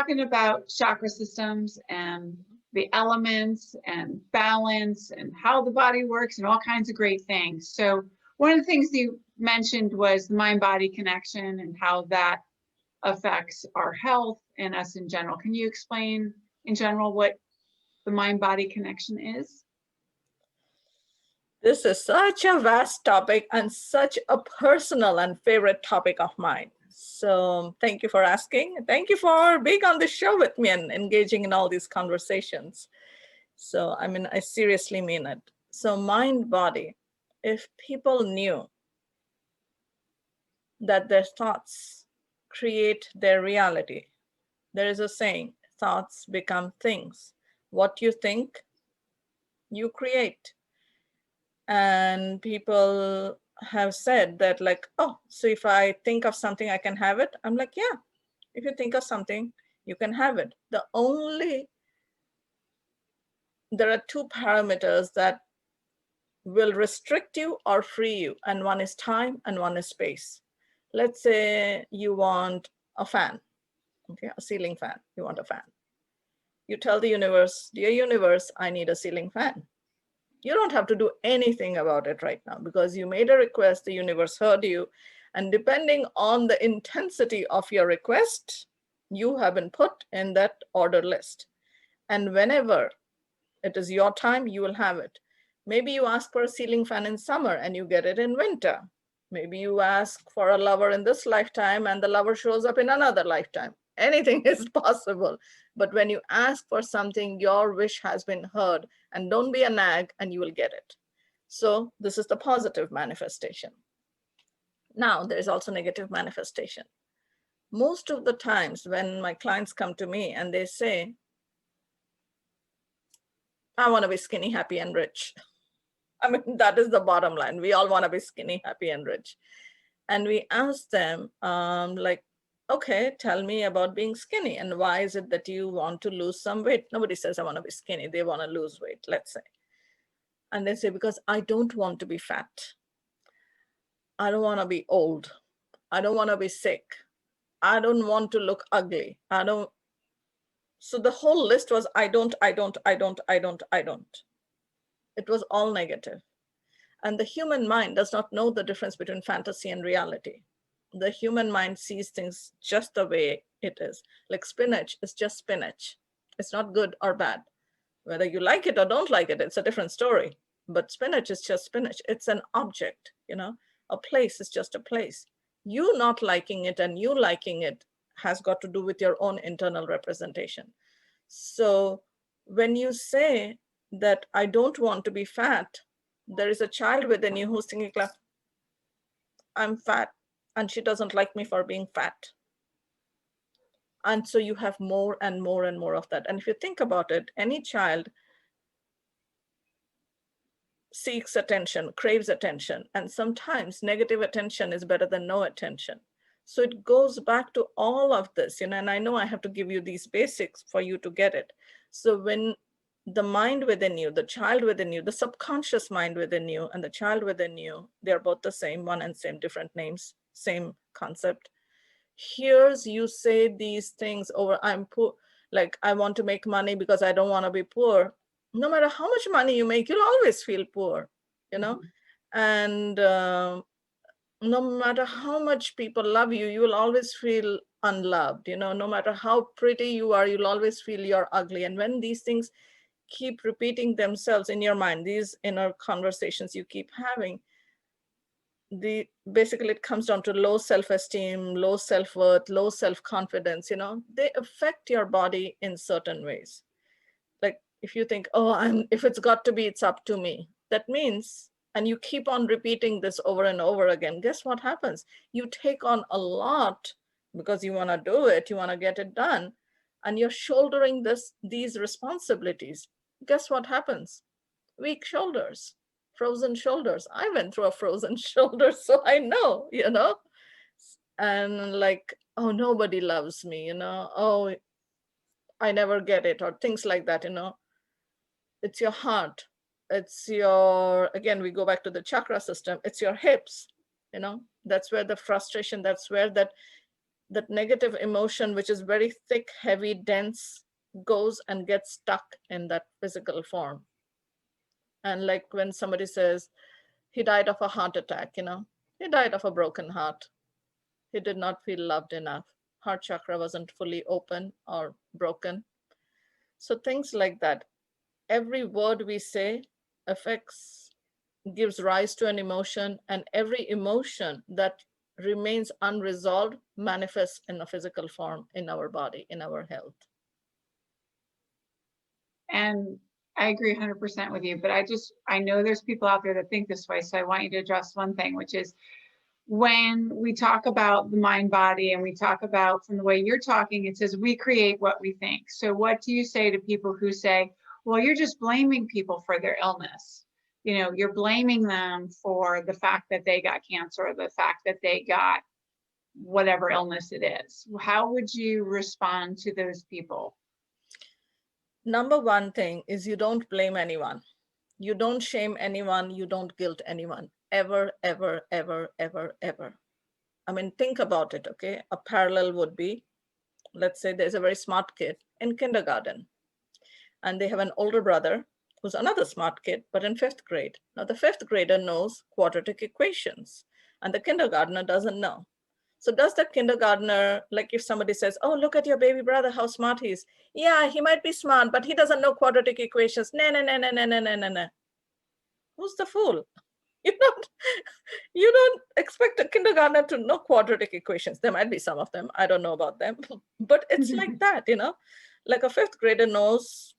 talking about chakra systems and the elements and balance and how the body works and all kinds of great things. So one of the things you mentioned was the mind-body connection and how that affects our health and us in general. Can you explain in general what the mind-body connection is? This is such a vast topic and such a personal and favorite topic of mine. So thank you for asking. Thank you for being on the show with me and engaging in all these conversations. So, I mean, I seriously mean it. So mind, body, if people knew that their thoughts create their reality, there is a saying, thoughts become things. What you think, you create. And people have said that like, oh, so if I think of something, I can have it. I'm like, yeah, if you think of something, you can have it. There are two parameters that will restrict you or free you. And one is time and one is space. Let's say you want a fan, okay, a ceiling fan, you want a fan. You tell the universe, dear universe, I need a ceiling fan. You don't have to do anything about it right now because you made a request, the universe heard you, and depending on the intensity of your request, you have been put in that order list. And whenever it is your time, you will have it. Maybe you ask for a ceiling fan in summer and you get it in winter. Maybe you ask for a lover in this lifetime and the lover shows up in another lifetime. Anything is possible. But when you ask for something, your wish has been heard, and don't be a nag and you will get it. So this is the positive manifestation. Now there's also negative manifestation. Most of the times when my clients come to me and they say, I want to be skinny, happy, and rich. I mean, that is the bottom line. We all want to be skinny, happy, and rich. And we ask them, like, okay, tell me about being skinny. And why is it that you want to lose some weight? Nobody says, I want to be skinny. They want to lose weight, let's say. And they say, because I don't want to be fat. I don't want to be old. I don't want to be sick. I don't want to look ugly. So the whole list was, I don't. It was all negative. And the human mind does not know the difference between fantasy and reality. The human mind sees things just the way it is. Like spinach is just spinach. It's not good or bad. Whether you like it or don't like it, it's a different story. But spinach is just spinach. It's an object, you know. A place is just a place. You not liking it and you liking it has got to do with your own internal representation. So when you say that I don't want to be fat, there is a child within you who's thinking, like, I'm fat and she doesn't like me for being fat. And so you have more and more and more of that. And if you think about it, any child seeks attention, craves attention, and sometimes negative attention is better than no attention. So it goes back to all of this, you know, and I know I have to give you these basics for you to get it. So when the mind within you, the child within you, the subconscious mind within you and the child within you, they're both the same, one and same, different names, same concept. Here's you say these things over, I'm poor, like I want to make money because I don't want to be poor. No matter how much money you make, you'll always feel poor, you know? And no matter how much people love you, you will always feel unloved, you know? No matter how pretty you are, you'll always feel you're ugly. And when these things keep repeating themselves in your mind, these inner conversations you keep having, basically it comes down to low self-esteem, low self-worth, low self-confidence, you know, they affect your body in certain ways. Like if you think, oh, if it's got to be, it's up to me. That means, and you keep on repeating this over and over again, guess what happens? You take on a lot because you want to do it, you want to get it done, and you're shouldering these responsibilities. Guess what happens? Weak shoulders. Frozen shoulders. I went through a frozen shoulder, so I know, you know, and like, oh, nobody loves me, you know, oh, I never get it, or things like that, you know. It's your heart. It's your, again, we go back to the chakra system. It's your hips, you know, that's where the frustration, that's where that that negative emotion, which is very thick, heavy, dense, goes and gets stuck in that physical form. And like when somebody says, he died of a heart attack, he died of a broken heart. He did not feel loved enough. Heart chakra wasn't fully open or broken. So things like that. Every word we say affects, gives rise to an emotion, and every emotion that remains unresolved manifests in a physical form in our body, in our health. And I agree 100% with you, but I know there's people out there that think this way. So I want you to address one thing, which is when we talk about the mind body and we talk about, from the way you're talking, it says we create what we think. So what do you say to people who say, well, you're just blaming people for their illness? You're blaming them for the fact that they got cancer or the fact that they got whatever illness it is. How would you respond to those people? Number one thing is you don't blame anyone. You don't shame anyone. You don't guilt anyone. Ever, ever, ever, ever, ever. I mean, think about it, okay? A parallel would be, let's say there's a very smart kid in kindergarten, and they have an older brother who's another smart kid, but in 5th grade. Now, the 5th grader knows quadratic equations, and the kindergartner doesn't know. So does the kindergartner, like if somebody says, oh, look at your baby brother, how smart he is. Yeah, he might be smart, but he doesn't know quadratic equations. No, no, no, no, no, no, no, no. Who's the fool? You don't expect a kindergartner to know quadratic equations. There might be some of them. I don't know about them, but it's like that, like a 5th grader knows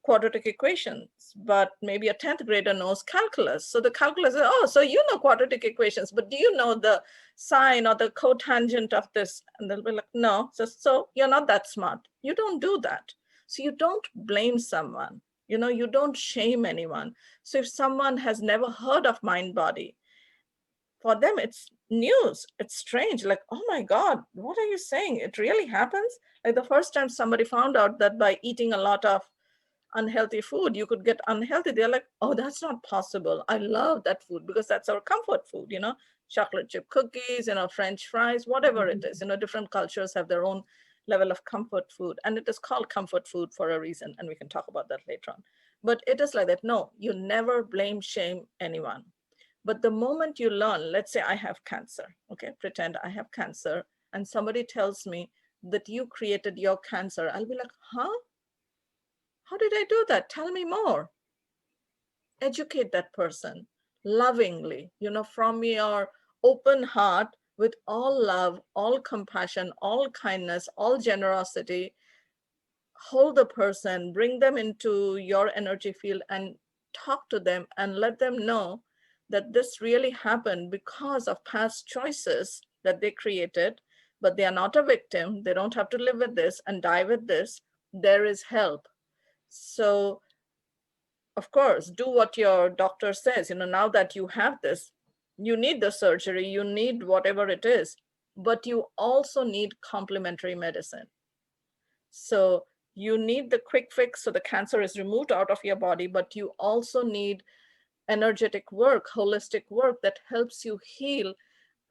quadratic equations, but maybe a 10th grader knows calculus. So the calculus is, oh, so you know quadratic equations, but do you know the sine or the cotangent of this? And they'll be like, no, so you're not that smart. You don't do that. So you don't blame someone, you don't shame anyone. So if someone has never heard of mind body, for them it's news, it's strange, like, oh my God, what are you saying? It really happens? Like the first time somebody found out that by eating a lot of unhealthy food you could get unhealthy, they're like, oh, that's not possible. I love that food because that's our comfort food, chocolate chip cookies, French fries, whatever it is. Different cultures have their own level of comfort food, and it is called comfort food for a reason, and we can talk about that later on. But it is like that. No, you never blame, shame anyone. But the moment you learn, let's say I have cancer, okay, pretend I have cancer, and somebody tells me that you created your cancer, I'll be like, huh? How did I do that? Tell me more. Educate that person lovingly, from your open heart, with all love, all compassion, all kindness, all generosity. Hold the person, bring them into your energy field and talk to them and let them know that this really happened because of past choices that they created, but they are not a victim. They don't have to live with this and die with this. There is help. So of course, do what your doctor says. Now that you have this, you need the surgery, you need whatever it is, but you also need complementary medicine. So you need the quick fix so the cancer is removed out of your body, but you also need energetic work, holistic work that helps you heal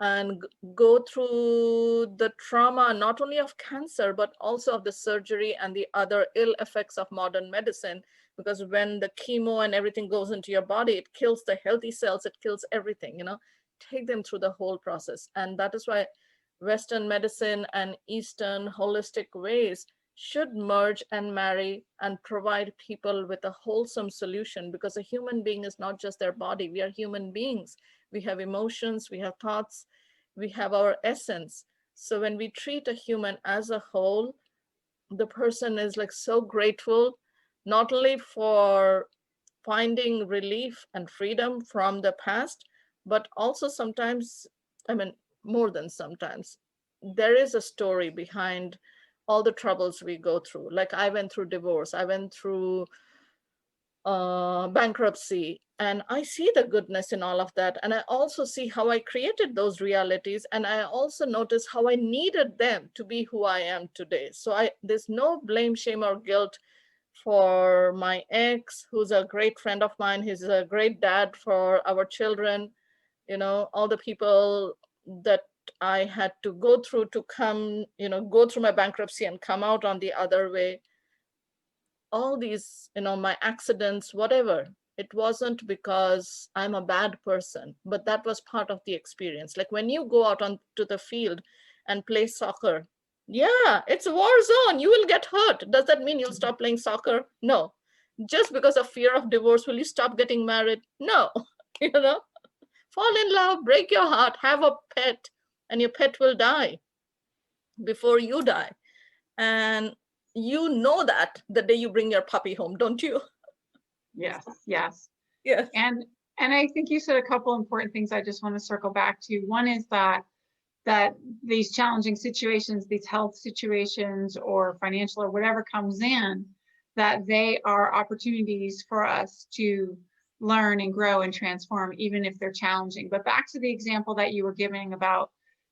and go through the trauma, not only of cancer, but also of the surgery and the other ill effects of modern medicine. Because when the chemo and everything goes into your body, it kills the healthy cells, it kills everything, take them through the whole process. And that is why Western medicine and Eastern holistic ways should merge and marry and provide people with a wholesome solution, because a human being is not just their body. We are human beings. We have emotions, we have thoughts, we have our essence. So when we treat a human as a whole, the person is like so grateful, not only for finding relief and freedom from the past, but also sometimes, more than sometimes, there is a story behind all the troubles we go through. Like I went through divorce, I went through bankruptcy, and I see the goodness in all of that. And I also see how I created those realities. And I also notice how I needed them to be who I am today. So there's no blame, shame, or guilt for my ex, who's a great friend of mine. He's a great dad for our children. All the people that I had to go through to come, go through my bankruptcy and come out on the other way, all these, my accidents, whatever, it wasn't because I'm a bad person, but that was part of the experience. Like when you go out onto the field and play soccer, yeah, it's a war zone. You will get hurt. Does that mean you'll stop playing soccer? No. Just because of fear of divorce, will you stop getting married? No. Fall in love, break your heart, have a pet, and your pet will die before you die. And you know that the day you bring your puppy home, don't you? Yes, yes. Yes. And I think you said a couple important things I just want to circle back to. One is that these challenging situations, these health situations or financial or whatever comes in, that they are opportunities for us to learn and grow and transform, even if they're challenging. But back to the example that you were giving about,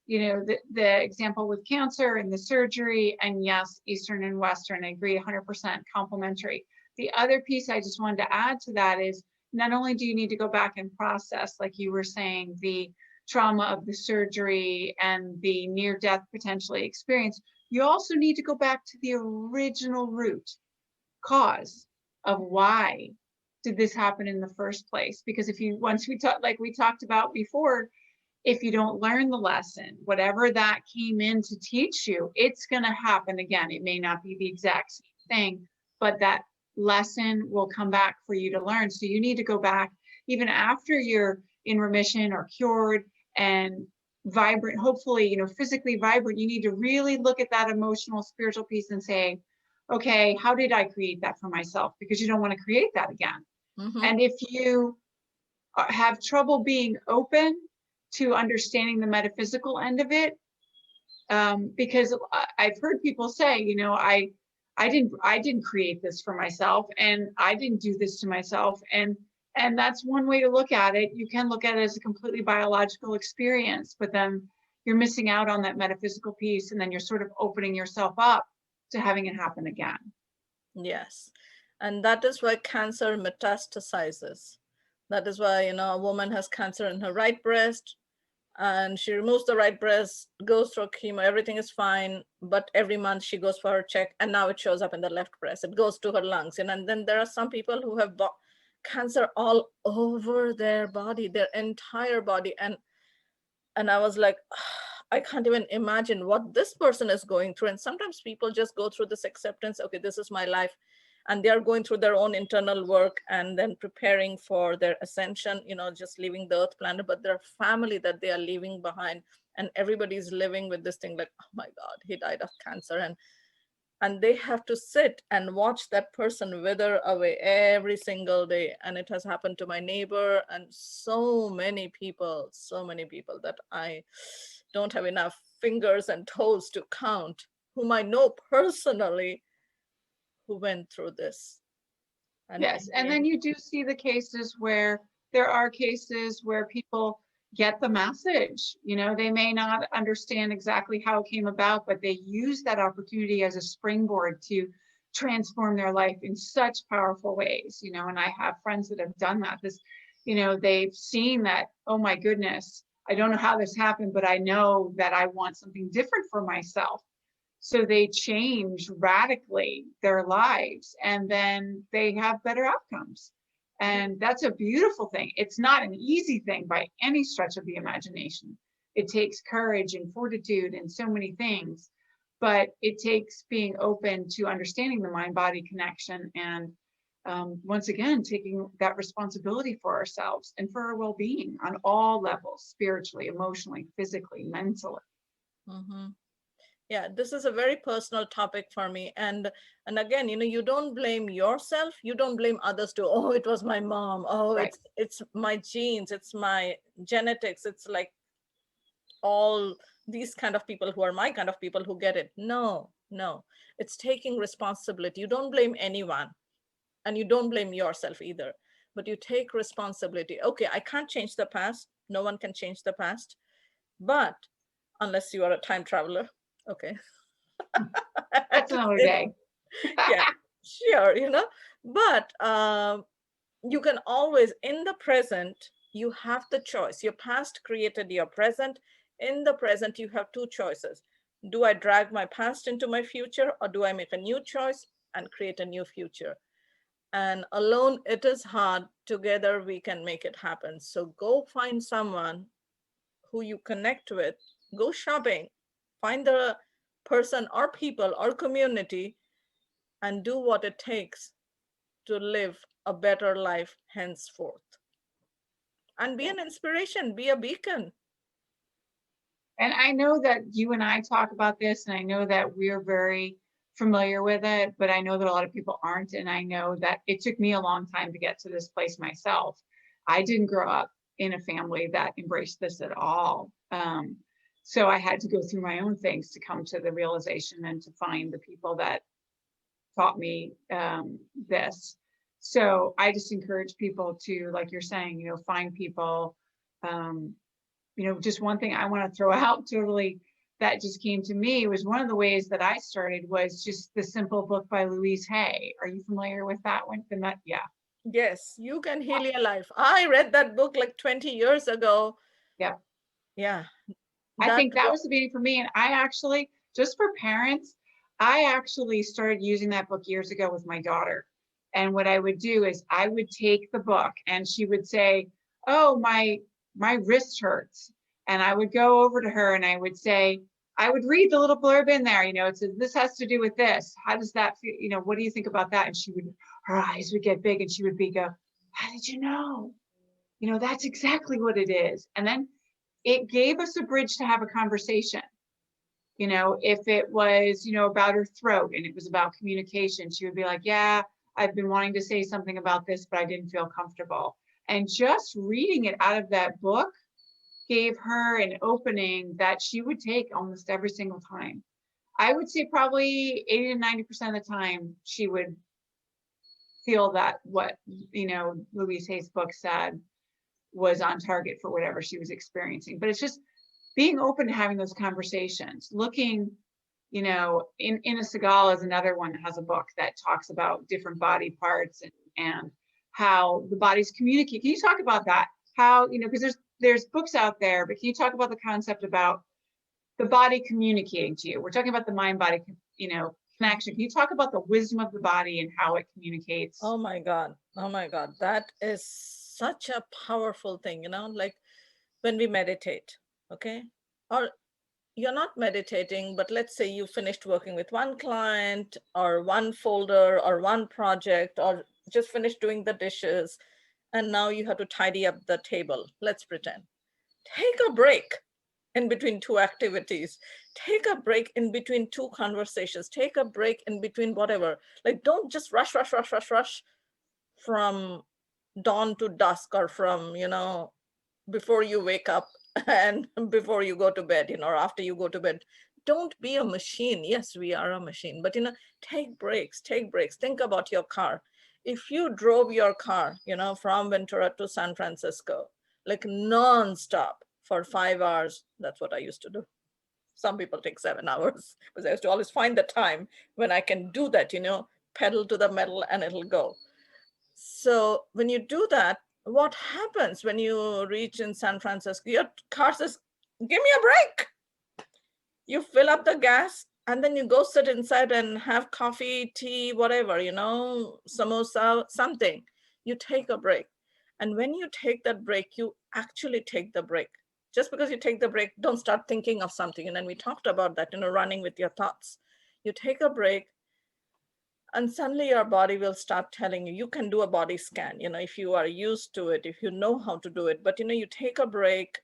the example with cancer and the surgery, and yes, Eastern and Western, I agree 100% complementary. The other piece I just wanted to add to that is, not only do you need to go back and process, like you were saying, the trauma of the surgery and the near-death potentially experience, you also need to go back to the original root cause of why did this happen in the first place. Because once we talked, like we talked about before, if you don't learn the lesson, whatever that came in to teach you, it's going to happen again. It may not be the exact same thing, but that lesson will come back for you to learn. So you need to go back even after you're in remission or cured and vibrant, hopefully, physically vibrant. You need to really look at that emotional, spiritual piece and say, okay, how did I create that for myself? Because you don't want to create that again. Mm-hmm. And if you have trouble being open to understanding the metaphysical end of it, because I've heard people say, I didn't create this for myself, and I didn't do this to myself. And that's one way to look at it. You can look at it as a completely biological experience, but then you're missing out on that metaphysical piece, and then you're sort of opening yourself up to having it happen again. Yes. And that is why cancer metastasizes. That is why, a woman has cancer in her right breast, and she removes the right breast, goes through chemo, everything is fine, but every month she goes for her check, and now it shows up in the left breast. It goes to her lungs, and then there are some people who have cancer all over their body, their entire body, and I was like, I can't even imagine what this person is going through. And sometimes people just go through this acceptance, okay, this is my life, and they are going through their own internal work and then preparing for their ascension, just leaving the earth planet, but their family that they are leaving behind, and everybody's living with this thing like, oh my God, he died of cancer. And they have to sit and watch that person wither away every single day. And it has happened to my neighbor and so many people that I don't have enough fingers and toes to count, whom I know personally, who went through this. Yes, and then you do see the cases where there are cases where people get the message. They may not understand exactly how it came about, but they use that opportunity as a springboard to transform their life in such powerful ways. And I have friends that have done that. They've seen that, oh my goodness, I don't know how this happened, but I know that I want something different for myself. So they change radically their lives, and then they have better outcomes. And that's a beautiful thing. It's not an easy thing by any stretch of the imagination. It takes courage and fortitude and so many things, but it takes being open to understanding the mind-body connection, and once again, taking that responsibility for ourselves and for our well-being on all levels, spiritually, emotionally, physically, mentally. Mm-hmm. Yeah, this is a very personal topic for me. And again, you don't blame yourself. You don't blame others too. Oh, it was my mom. Oh, Right. it's my genes. It's my genetics. It's like all these kind of people who are my kind of people who get it. No. It's taking responsibility. You don't blame anyone, and you don't blame yourself either, but you take responsibility. Okay, I can't change the past. No one can change the past, but unless you are a time traveler. Okay. That's another day. Yeah, sure, but you can always, in the present, you have the choice. Your past created your present. In the present, you have two choices. Do I drag my past into my future, or do I make a new choice and create a new future? And alone, it is hard. Together, we can make it happen. So go find someone who you connect with, go shopping, find the person or people or community, and do what it takes to live a better life henceforth. And be an inspiration, be a beacon. And I know that you and I talk about this, and I know that we're very familiar with it, but I know that a lot of people aren't. And I know that it took me a long time to get to this place myself. I didn't grow up in a family that embraced this at all. So I had to go through my own things to come to the realization and to find the people that taught me this. So I just encourage people to, like you're saying, find people. Just one thing I want to throw out totally that just came to me was one of the ways that I started was just the simple book by Louise Hay. Are you familiar with that one? Yeah. Yes, You Can Heal Your Life. I read that book like 20 years ago. Yeah. Yeah. I think that was the beginning for me. And I actually, just for parents, I actually started using that book years ago with my daughter. And what I would do is I would take the book and she would say, oh, my wrist hurts. And I would go over to her and I would say, I would read the little blurb in there, it says, this has to do with this. How does that feel? What do you think about that? And her eyes would get big and she would go, how did you know? That's exactly what it is. And then it gave us a bridge to have a conversation. If it was, about her throat and it was about communication, she would be like, yeah, I've been wanting to say something about this, but I didn't feel comfortable. And just reading it out of that book gave her an opening that she would take almost every single time. I would say probably 80 to 90% of the time she would feel that what, Louise Hay's book said was on target for whatever she was experiencing. But it's just being open to having those conversations, looking, Inna Segal is another one that has a book that talks about different body parts and how the bodies communicate. Can you talk about that? How, because there's books out there, but can you talk about the concept about the body communicating to you? We're talking about the mind-body, connection. Can you talk about the wisdom of the body and how it communicates? Oh my God. That is such a powerful thing, like when we meditate, okay? Or you're not meditating, but let's say you finished working with one client or one folder or one project or just finished doing the dishes and now you have to tidy up the table. Let's pretend. Take a break in between two activities. Take a break in between two conversations. Take a break in between whatever. Like, don't just rush from dawn to dusk or from, before you wake up and before you go to bed, or after you go to bed. Don't be a machine. Yes, we are a machine, but, take breaks. Think about your car. If you drove your car, from Ventura to San Francisco, like nonstop for 5 hours, that's what I used to do. Some people take 7 hours because I used to always find the time when I can do that, pedal to the metal and it'll go. So when you do that, what happens when you reach in San Francisco? Your car says, give me a break. You fill up the gas and then you go sit inside and have coffee, tea, whatever, samosa, something. You take a break. And when you take that break, you actually take the break. Just because you take the break, don't start thinking of something. And then we talked about that, running with your thoughts. You take a break and suddenly your body will start telling you. You can do a body scan, if you are used to it, if you know how to do it. But, you take a break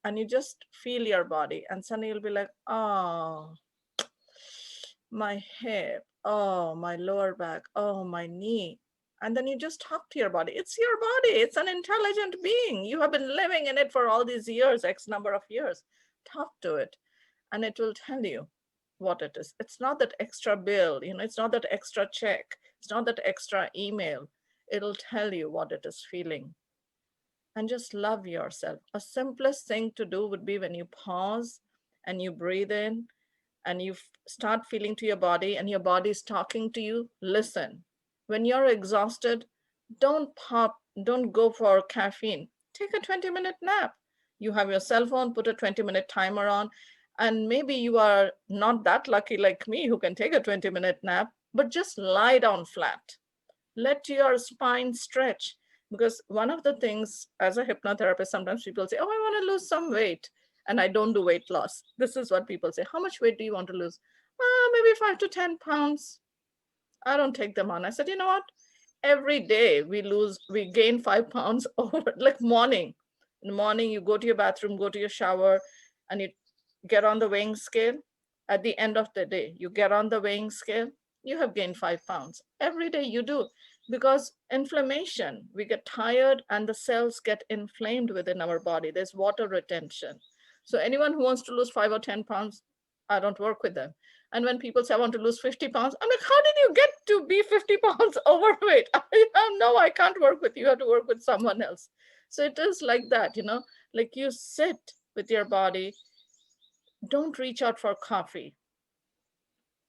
and you just feel your body and suddenly you'll be like, oh, my hip, oh, my lower back, oh, my knee. And then you just talk to your body. It's your body. It's an intelligent being. You have been living in it for all these years, X number of years. Talk to it and it will tell you what it is. It's not that extra bill, it's not that extra check. It's not that extra email. It'll tell you what it is feeling. And just love yourself. A simplest thing to do would be when you pause and you breathe in and you start feeling to your body and your body is talking to you, listen. When you're exhausted, don't go for caffeine. Take a 20-minute nap. You have your cell phone, put a 20-minute timer on, and maybe you are not that lucky like me who can take a 20-minute nap, but just lie down flat. Let your spine stretch. Because one of the things as a hypnotherapist, sometimes people say, oh, I want to lose some weight. And I don't do weight loss. This is what people say. How much weight do you want to lose? Maybe 5 to 10 pounds. I don't take them on. I said, you know what? Every day we gain 5 pounds over, like morning. In the morning, you go to your bathroom, go to your shower, and you get on the weighing scale. At the end of the day, you get on the weighing scale, you have gained 5 pounds. Every day you do, because inflammation, we get tired and the cells get inflamed within our body. There's water retention. So anyone who wants to lose 5 or 10 pounds, I don't work with them. And when people say, I want to lose 50 pounds, I'm like, how did you get to be 50 pounds overweight? No, I can't work with you. You have to work with someone else. So it is like that, like you sit with your body. Don't reach out for coffee.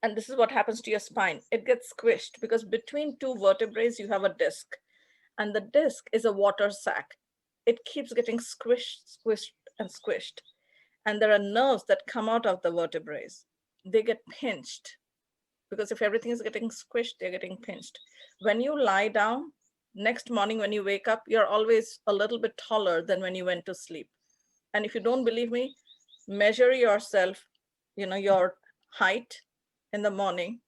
And this is what happens to your spine. It gets squished because between two vertebrae, you have a disc. And the disc is a water sac. It keeps getting squished, squished, and squished. And there are nerves that come out of the vertebrae. They get pinched because if everything is getting squished, they're getting pinched. When you lie down, next morning when you wake up, you're always a little bit taller than when you went to sleep. And if you don't believe me, measure yourself, your height in the morning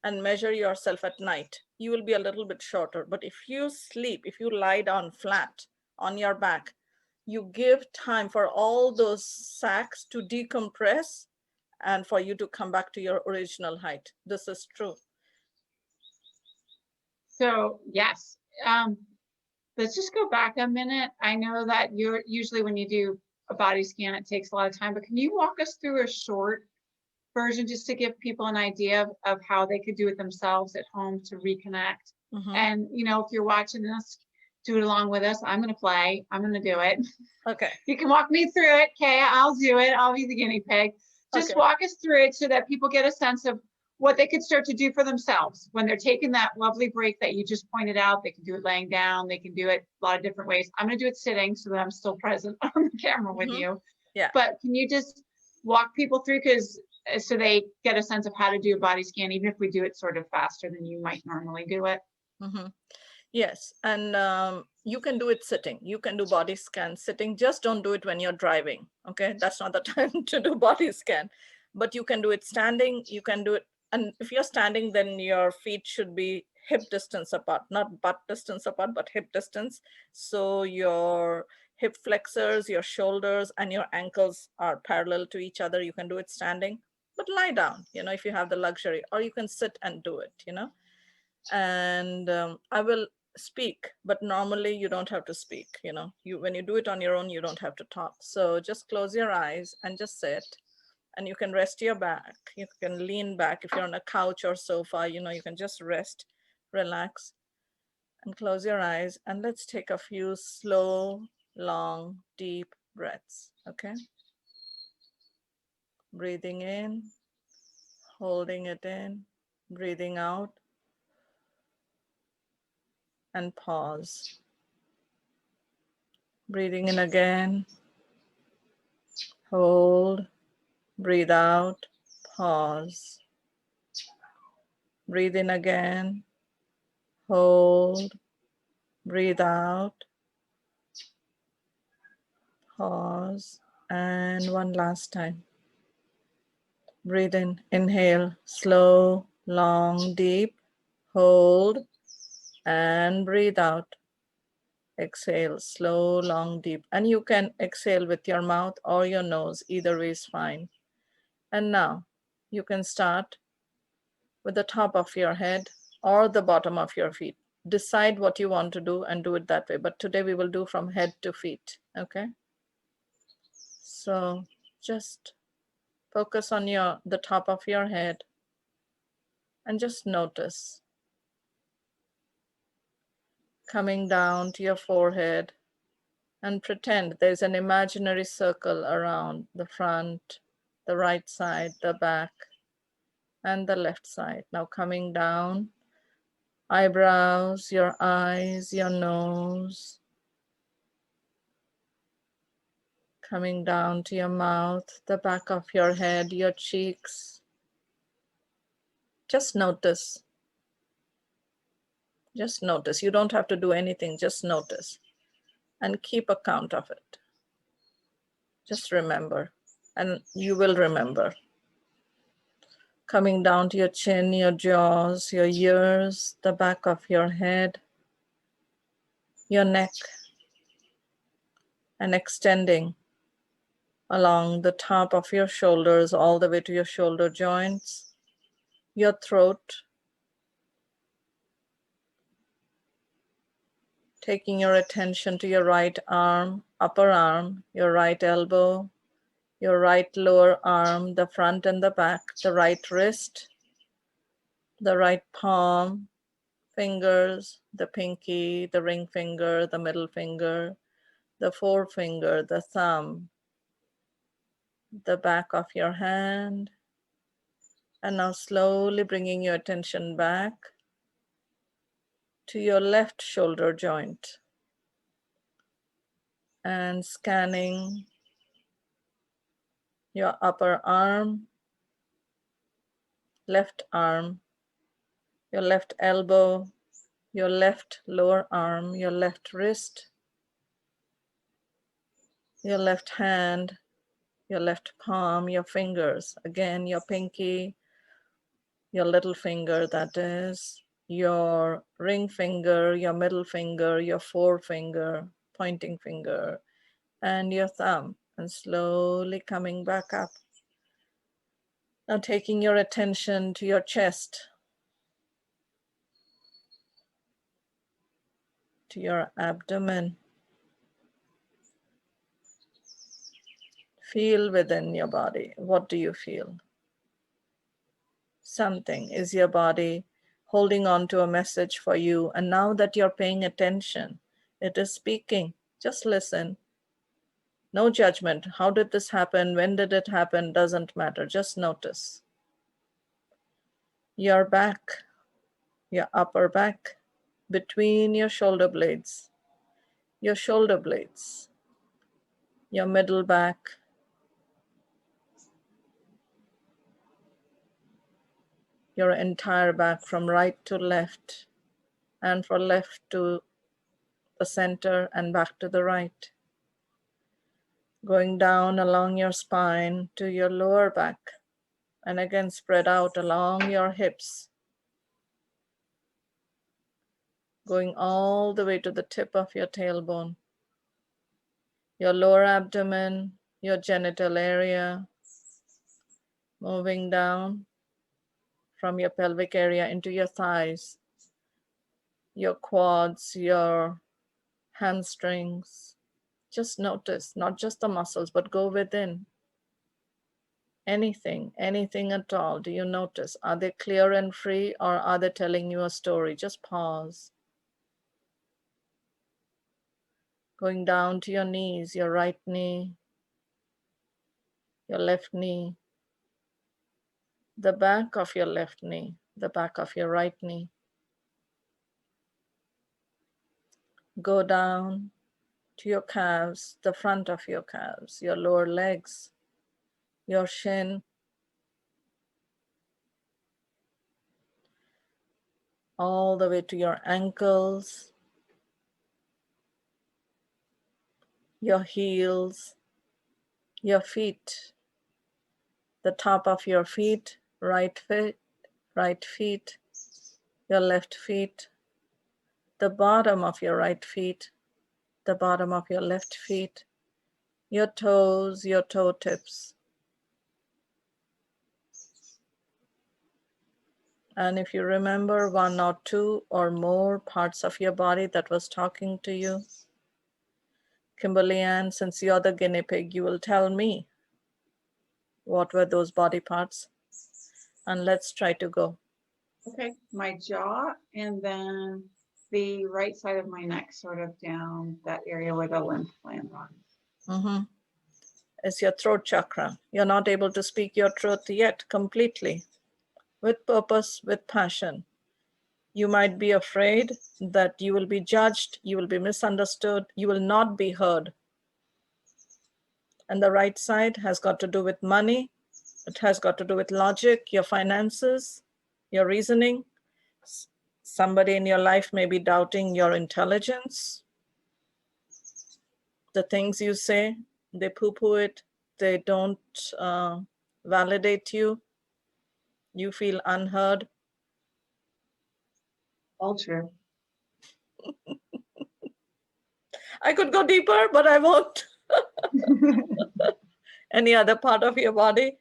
and measure yourself at night. You will be a little bit shorter. But if you sleep, if you lie down flat on your back, you give time for all those sacs to decompress and for you to come back to your original height. This is true. So yes, let's just go back a minute. I know that you're usually when you do a body scan, it takes a lot of time, but can you walk us through a short version just to give people an idea of how they could do it themselves at home to reconnect? Mm-hmm. And, if you're watching this, do it along with us. I'm going to play. I'm going to do it. Okay. You can walk me through it, Keya. I'll do it. I'll be the guinea pig. Just Okay. walk us through it so that people get a sense of what they could start to do for themselves when they're taking that lovely break that you just pointed out. They can do it laying down. They can do it a lot of different ways. I'm going to do it sitting so that I'm still present on the camera with you. Yeah. But can you just walk people through so they get a sense of how to do a body scan, even if we do it sort of faster than you might normally do it? Mm-hmm. Yes, and you can do it sitting. You can do body scan sitting. Just don't do it when you're driving. Okay, that's not the time to do body scan. But you can do it standing. You can do it, and if you're standing, then your feet should be hip distance apart, not butt distance apart, but hip distance. So your hip flexors, your shoulders, and your ankles are parallel to each other. You can do it standing, but lie down. If you have the luxury, or you can sit and do it. And I will speak, but normally you don't have to speak. When you do it on your own, you don't have to talk. So just close your eyes and just sit, and you can rest your back. You can lean back. If you're on a couch or sofa, you can just rest, relax, and close your eyes. And let's take a few slow, long, deep breaths. Okay, breathing in, holding it in, breathing out, and pause. Breathing in again, hold, breathe out, pause. Breathe in again, hold, breathe out, pause, and one last time. Breathe in, inhale, slow, long, deep, hold, and breathe out. Exhale, slow, long, deep. And you can exhale with your mouth or your nose, either way is fine. And now you can start with the top of your head or the bottom of your feet. Decide what you want to do and do it that way. But today we will do from head to feet, okay? So just focus on the top of your head and just notice. Coming down to your forehead, and pretend there's an imaginary circle around the front, the right side, the back, and the left side. Now coming down, eyebrows, your eyes, your nose. Coming down to your mouth, the back of your head, your cheeks. Just notice. Just notice. You don't have to do anything, just notice. And keep account of it. Just remember, and you will remember. Coming down to your chin, your jaws, your ears, the back of your head, your neck, and extending along the top of your shoulders all the way to your shoulder joints, your throat, taking your attention to your right arm, upper arm, your right elbow, your right lower arm, the front and the back, the right wrist, the right palm, fingers, the pinky, the ring finger, the middle finger, the forefinger, the thumb, the back of your hand. And now slowly bringing your attention back to your left shoulder joint and scanning your upper arm, left arm, your left elbow, your left lower arm, your left wrist, your left hand, your left palm, your fingers. Again, your pinky, your little finger, that is, your ring finger, your middle finger, your forefinger, pointing finger, and your thumb. And slowly coming back up. Now taking your attention to your chest, to your abdomen. Feel within your body. What do you feel? Something. Is your body holding on to a message for you? And now that you're paying attention, it is speaking. Just listen. No judgment. How did this happen? When did it happen? Doesn't matter. Just notice. Your back, your upper back, between your shoulder blades, your middle back, your entire back from right to left, and from left to the center and back to the right. Going down along your spine to your lower back, and again spread out along your hips. Going all the way to the tip of your tailbone, your lower abdomen, your genital area, moving down from your pelvic area into your thighs, your quads, your hamstrings. Just notice, not just the muscles, but go within. Anything at all. Do you notice? Are they clear and free, or are they telling you a story? Just pause. Going down to your knees, your right knee, your left knee, the back of your left knee, the back of your right knee. Go down to your calves, the front of your calves, your lower legs, your shin, all the way to your ankles, your heels, your feet, the top of your feet, right feet, your left feet, the bottom of your right feet, the bottom of your left feet, your toes, your toe tips. And if you remember one or two or more parts of your body that was talking to you, Kimberly Ann, since you're the guinea pig, you will tell me what were those body parts. And let's try to go. Okay, my jaw, and then the right side of my neck, sort of down that area where the lymph gland runs. It's your throat chakra. You're not able to speak your truth yet completely, with purpose, with passion. You might be afraid that you will be judged, you will be misunderstood, you will not be heard. And the right side has got to do with money. It has got to do with logic, your finances, your reasoning. Somebody in your life may be doubting your intelligence. The things you say, they poo-poo it. They don't validate you. You feel unheard. All true. I could go deeper, but I won't. Any other part of your body?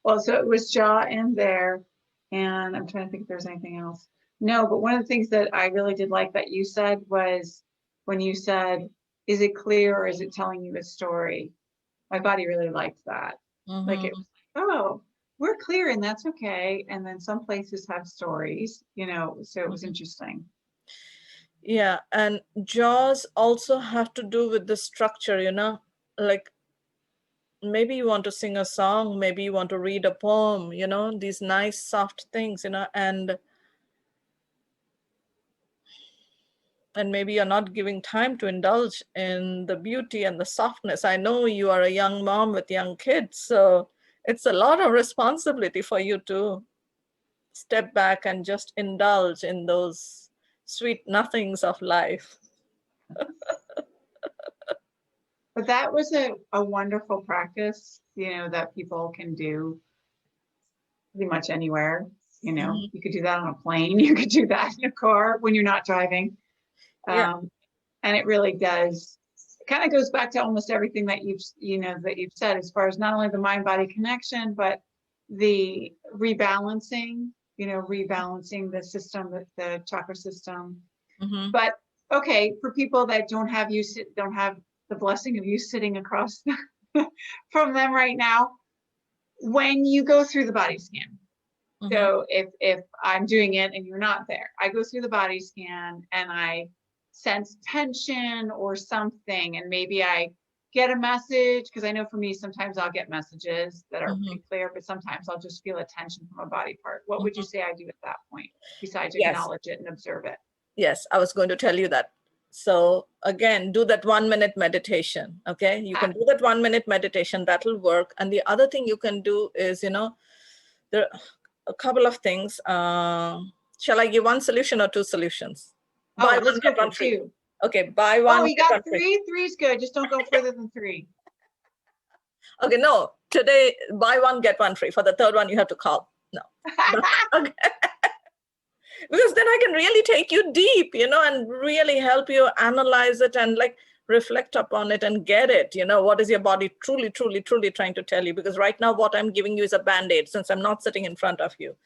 Well, so it was jaw and there, and I'm trying to think if there's anything else. No, but one of the things that I really did like that you said was when you said, is it clear or is it telling you a story? My body really liked that. Like it was, oh, we're clear and that's okay. And then some places have stories, you know, so it was interesting. Yeah, and jaws also have to do with the structure, you know, like maybe you want to sing a song, maybe you want to read a poem, you know, these nice soft things, you know, and maybe you're not giving time to indulge in the beauty and the softness. I know you are a young mom with young kids, so it's a lot of responsibility for you to step back and just indulge in those sweet nothings of life. But that was a wonderful practice, you know, that people can do pretty much anywhere. You know, you could do that on a plane, you could do that in a car when you're not driving. Yeah. And it really does, it kind of goes back to almost everything that you've said, as far as not only the mind-body connection, but the rebalancing, rebalancing the system, the chakra system. But okay, for people that don't have the blessing of you sitting across from them right now, when you go through the body scan, so if I'm doing it and you're not there, I go through the body scan and I sense tension or something, and maybe I get a message, because I know for me, sometimes I'll get messages that are pretty clear, but sometimes I'll just feel a tension from a body part. What would you say I do at that point, besides acknowledge it and observe it? Yes, I was going to tell you that. So again, do that 1 minute meditation. Okay, you can do that 1 minute meditation. That'll work. And the other thing you can do is, you know, there are a couple of things. Shall I give one solution or two solutions? Buy Let's one, go get for one free. two. Okay, buy one. Oh, you got three? Three's good. Just don't go further than three. Okay, no, today, buy one, get one free. For the third one, you have to call. No. Okay. Because then I can really take you deep, you know, and really help you analyze it and like reflect upon it and get it, you know, what is your body truly, truly, truly trying to tell you? Because right now what I'm giving you is a Band-Aid since I'm not sitting in front of you.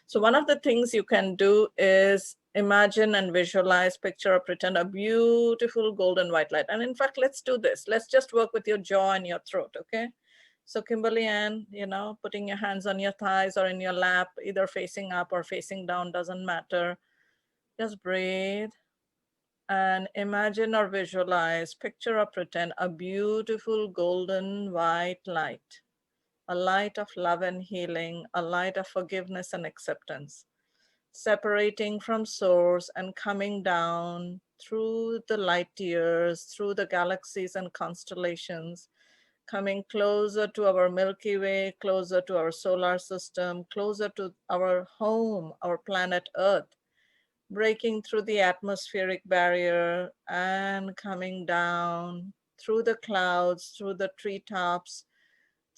So one of the things you can do is imagine and visualize, picture or pretend a beautiful golden white light. And in fact, let's do this. Let's just work with your jaw and your throat, okay? So Kimberly Ann, you know, putting your hands on your thighs or in your lap, either facing up or facing down, doesn't matter. Just breathe and imagine or visualize, picture or pretend a beautiful golden white light, a light of love and healing, a light of forgiveness and acceptance, separating from source and coming down through the light years, through the galaxies and constellations, coming closer to our Milky Way, closer to our solar system, closer to our home, our planet Earth, breaking through the atmospheric barrier and coming down through the clouds, through the treetops,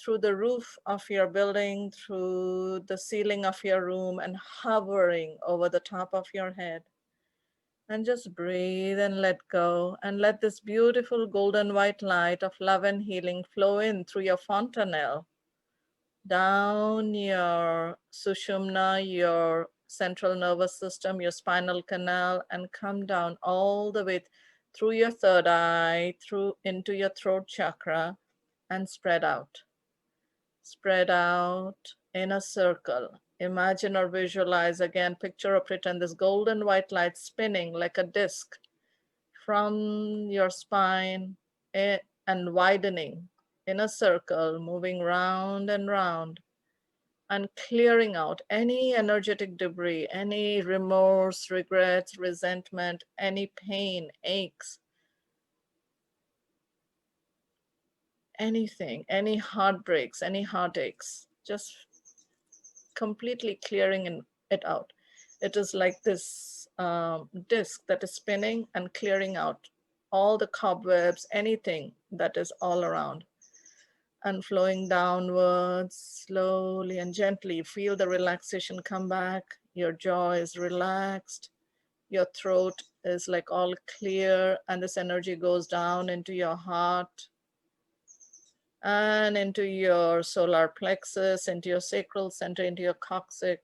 through the roof of your building, through the ceiling of your room, and hovering over the top of your head. And just breathe and let go, and let this beautiful golden white light of love and healing flow in through your fontanelle, down your sushumna, your central nervous system, your spinal canal, and come down all the way through your third eye, through into your throat chakra, and spread out. Spread out in a circle. Imagine or visualize, again, picture or pretend this golden white light spinning like a disc from your spine and widening in a circle, moving round and round, and clearing out any energetic debris, any remorse, regrets, resentment, any pain, aches, anything, any heartbreaks, any heartaches, just completely clearing it out. It is like this disc that is spinning and clearing out all the cobwebs, anything that is all around, and flowing downwards slowly and gently. Feel the relaxation come back. Your jaw is relaxed. Your throat is like all clear, and this energy goes down into your heart and into your solar plexus, into your sacral center, into your coccyx,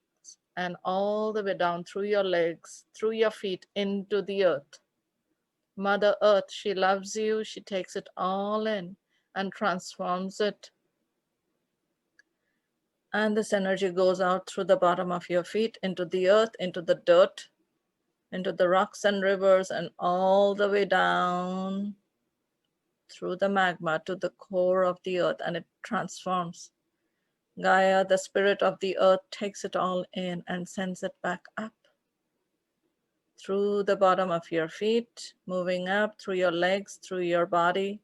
and all the way down through your legs, through your feet, into the earth. Mother Earth, she loves you. She takes it all in and transforms it. And this energy goes out through the bottom of your feet, into the earth, into the dirt, into the rocks and rivers, and all the way down through the magma to the core of the earth, and it transforms. Gaia, the spirit of the earth, takes it all in and sends it back up through the bottom of your feet, moving up through your legs, through your body,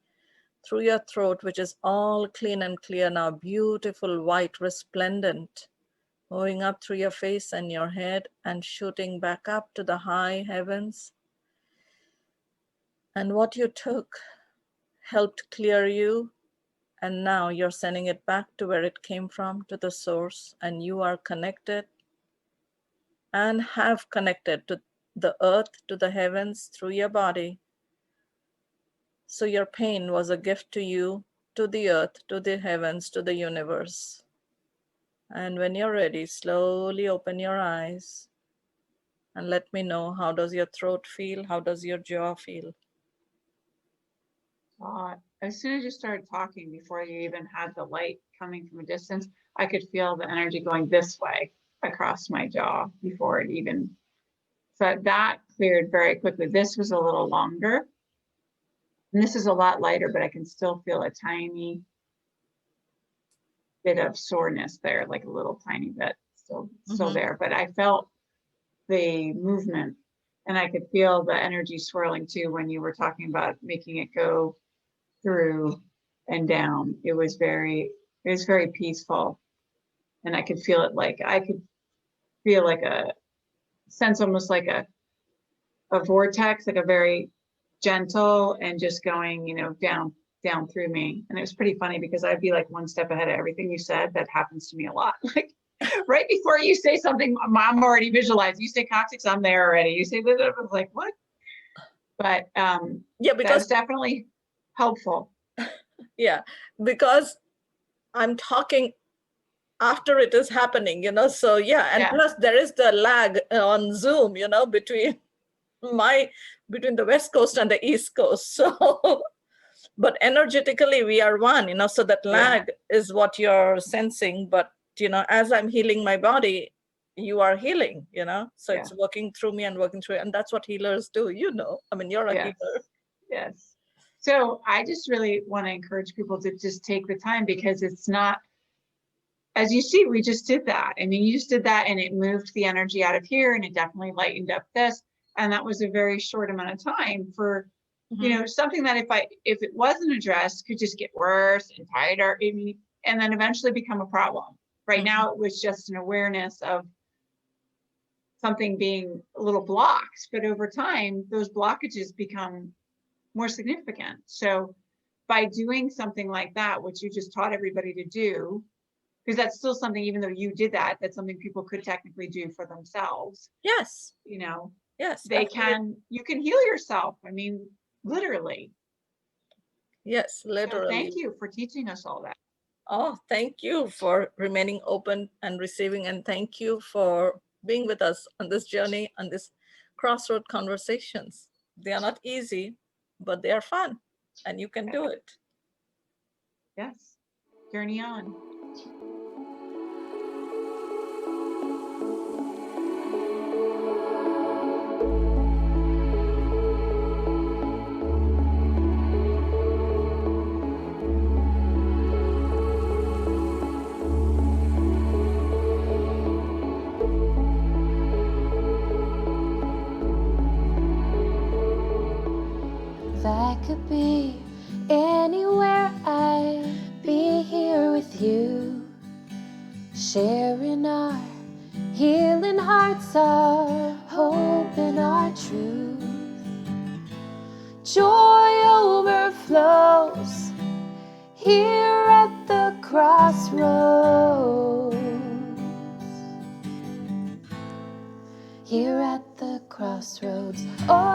through your throat, which is all clean and clear now, beautiful, white, resplendent, moving up through your face and your head and shooting back up to the high heavens. And what you took helped clear you, and now you're sending it back to where it came from, to the source, and you are connected and have connected to the earth, to the heavens through your body. So your pain was a gift to you, to the earth, to the heavens, to the universe. And when you're ready, slowly open your eyes and let me know, how does your throat feel? How does your jaw feel? As soon as you started talking, before you even had the light coming from a distance, I could feel the energy going this way across my jaw before it even, so that cleared very quickly. This was a little longer, and this is a lot lighter, but I can still feel a tiny bit of soreness there, like a little tiny bit still there. But I felt the movement, and I could feel the energy swirling too when you were talking about making it go through and down. It was very peaceful, and I could feel it, like I could feel like a sense, almost like a vortex, like a very gentle and just going, down through me. And it was pretty funny because I'd be like one step ahead of everything you said. That happens to me a lot. Like right before you say something, I'm already visualized. You say coccyx, I'm there already. You say that, I was like, what? But yeah, because that's definitely helpful. Yeah, because I'm talking after it is happening, so yeah. And plus there is the lag on Zoom, between the West Coast and the East Coast. So, but energetically we are one, so that lag is what you're sensing. But, as I'm healing my body, you are healing, so it's working through me and working through it. And that's what healers do, I mean, you're a healer. Yes. So I just really want to encourage people to just take the time, because it's not, as you see, we just did that. I mean, you just did that and it moved the energy out of here, and it definitely lightened up this. And that was a very short amount of time for, something that if it wasn't addressed, could just get worse and tighter, and then eventually become a problem. Right now, it was just an awareness of something being a little blocked, but over time, those blockages become more significant. So by doing something like that, which you just taught everybody to do, because that's still something, even though you did that, that's something people could technically do for themselves. Yes. Yes. You can heal yourself. I mean, literally. Yes, literally. So thank you for teaching us all that. Oh, thank you for remaining open and receiving. And thank you for being with us on this journey, on this crossroad conversations. They are not easy, but they are fun, and you can do it. Yes. Journey on. Could be anywhere I with you, sharing our healing hearts, our hope and our truth. Joy overflows here at the crossroads. Here at the crossroads. Oh,